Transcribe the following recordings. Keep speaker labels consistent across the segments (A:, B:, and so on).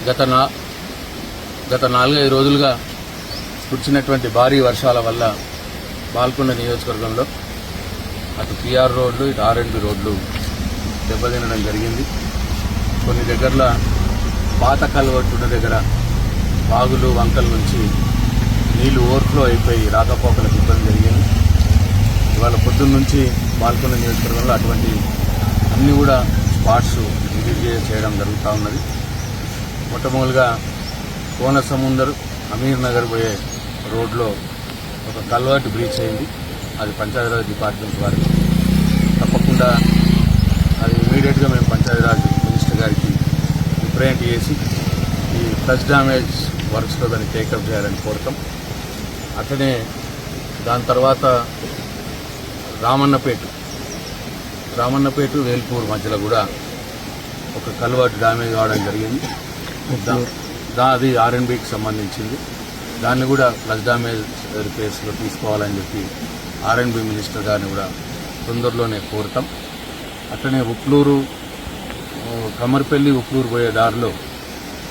A: గత 4-5 రోజులుగా కురిసినటువంటి భారీ వర్షాల వల్ల బాల్కొండ నియోజకవర్గంలో అటు పిఆర్ రోడ్లు ఇటు ఆర్ఎండ్బి రోడ్లు దెబ్బతినడం జరిగింది. కొన్ని దగ్గరలో పాత కల్వర్టున్న దగ్గర వాగులు వంకల నుంచి నీళ్లు ఓవర్ఫ్లో అయిపోయి రాకపోకలకు ఇబ్బంది జరిగింది. ఇవాళ పొద్దున్న నుంచి బాల్కొండ నియోజకవర్గంలో అటువంటి అన్ని కూడా స్పాట్స్ విజిట్ చేయడం జరుగుతూ ఉన్నది. మొట్టమొదటిగా కోనసముందర్ అమీర్ నగర్ పోయే రోడ్లో ఒక కల్వర్ట్ బ్రీచ్ అయింది. అది పంచాయతీరాజ్ డిపార్ట్మెంట్ వారికి తప్పకుండా అది ఇమీడియట్గా మేము పంచాయతీరాజ్ మినిస్టర్ గారికి రిప్రజెంట్ చేసి ఈ ఫ్లడ్ డ్యామేజ్ వర్క్స్లో దాన్ని టేకప్ చేయాలని కోరుతాం. అట్లనే దాని తర్వాత రామన్నపేట వేల్పూర్ మధ్యలో కూడా ఒక కల్వర్ట్ డ్యామేజ్ కావడం జరిగింది. అది ఆర్ఎండ్బికి సంబంధించింది. దాన్ని కూడా ఫ్లడ్ డ్యామేజ్ రిపేర్స్లో తీసుకోవాలని చెప్పి ఆర్ఎండ్బి మినిస్టర్ గారిని కూడా తొందరలోనే కోరుతాం. అట్లనే ఉప్లూరు కమర్పల్లి ఉప్లూరు పోయే దారిలో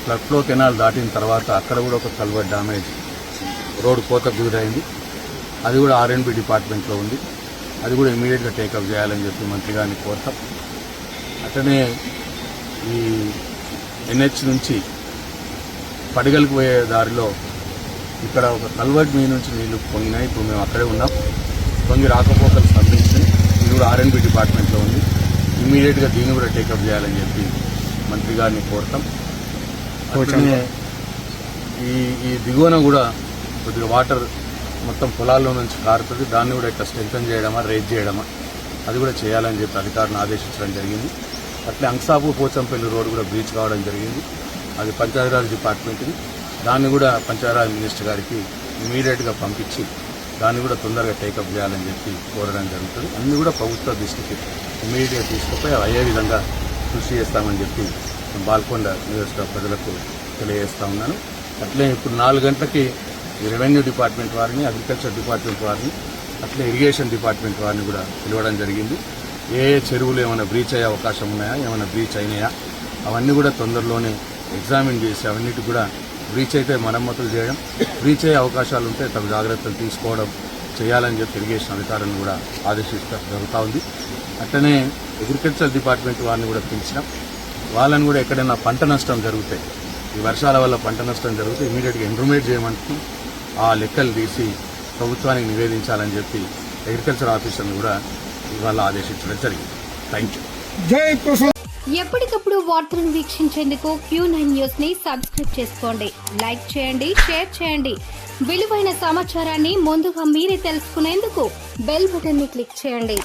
A: ఫ్లడ్ ఫ్లో కెనాల్ దాటిన తర్వాత అక్కడ కూడా ఒక కల్వర్ట్ డ్యామేజ్ రోడ్డు కోతకు గురైంది. అది కూడా ఆర్ఎండ్బి డిపార్ట్మెంట్లో ఉంది. అది కూడా ఇమీడియట్గా టేకప్ చేయాలని చెప్పి మంత్రి గారిని కోరుతాం. అట్లనే ఈ ఎన్హెచ్ నుంచి పడిగలకు పోయే దారిలో ఇక్కడ ఒక కల్వర్ట్ మీ నుంచి నీళ్లు పొంగినాయి. ఇప్పుడు మేము అక్కడే ఉన్నాం. పొంగి రాకపోకలు స్పందించి ఇది కూడా ఆర్ఎండ్బి డిపార్ట్మెంట్లో ఉంది. ఇమీడియట్గా దీన్ని కూడా టేకప్ చేయాలని చెప్పి మంత్రి గారిని కోరుతాం. అట్లనే ఈ దిగువన కూడా కొద్దిగా వాటర్ మొత్తం పొలాల్లో నుంచి కారుతుంది. దాన్ని కూడా ఇట్లా స్ట్రెంథన్ చేయడమా రేజ్ చేయడమా అది కూడా చేయాలని చెప్పి అధికారులను ఆదేశించడం జరిగింది. అట్లే అంక్సాపూర్ పోచంపల్లి రోడ్డు కూడా బ్రీచ్ కావడం జరిగింది. అది పంచాయతీరాజ్ డిపార్ట్మెంట్ది. దాన్ని కూడా పంచాయతీరాజ్ మినిస్టర్ గారికి ఇమీడియట్గా పంపించి దాన్ని కూడా తొందరగా టేకప్ చేయాలని చెప్పి కోరడం జరుగుతుంది. అన్నీ కూడా ప్రభుత్వ దృష్టికి ఇమీడియట్గా తీసుకుపోయి అయ్యే విధంగా కృషి చేస్తామని చెప్పి బాల్కొండ నియోజకవర్గ ప్రజలకు తెలియజేస్తా ఉన్నాను. అట్లే ఇప్పుడు 4 గంటలకి ఈ రెవెన్యూ డిపార్ట్మెంట్ వారిని, అగ్రికల్చర్ డిపార్ట్మెంట్ వారిని, అట్లే ఇరిగేషన్ డిపార్ట్మెంట్ వారిని కూడా పిలవడం జరిగింది. ఏ చెరువులు ఏమైనా బ్రీచ్ అయ్యే అవకాశం ఉన్నాయా, ఏమైనా బ్రీచ్ అయినాయా అవన్నీ కూడా తొందరలోనే ఎగ్జామిన్ చేసి అవన్నిటి కూడా బ్రీచ్ అయితే మరమ్మతులు చేయడం, బ్రీచ్ అయ్యే అవకాశాలు ఉంటే తగు జాగ్రత్తలు తీసుకోవడం చేయాలని చెప్పి ఇరిగేషన్ అధికారులను కూడా ఆదేశిస్తూ జరుగుతూ ఉంది. అట్లనే అగ్రికల్చర్ డిపార్ట్మెంట్ వారిని కూడా పిలిచినాం. వాళ్ళని కూడా ఎక్కడైనా పంట నష్టం జరిగితే, ఈ వర్షాల వల్ల పంట నష్టం జరిగితే ఇమీడియట్గా ఇంప్రూవ్మెంట్ చేయమంటూ ఆ లెక్కలు తీసి ప్రభుత్వానికి నివేదించాలని చెప్పి అగ్రికల్చర్ ఆఫీసర్ని కూడా ఇవాళ ఆదేశించడం జరిగింది. Thank you.
B: ఎప్పటికప్పుడు వార్తలను వీక్షించేందుకు Q9 న్యూస్ ని సబ్స్క్రైబ్ చేసుకోండి, లైక్ చేయండి, షేర్ చేయండి. విలువైన సమాచారాన్ని ముందుగా మీరే తెలుసుకునేందుకు బెల్ బటన్ ని క్లిక్ చేయండి.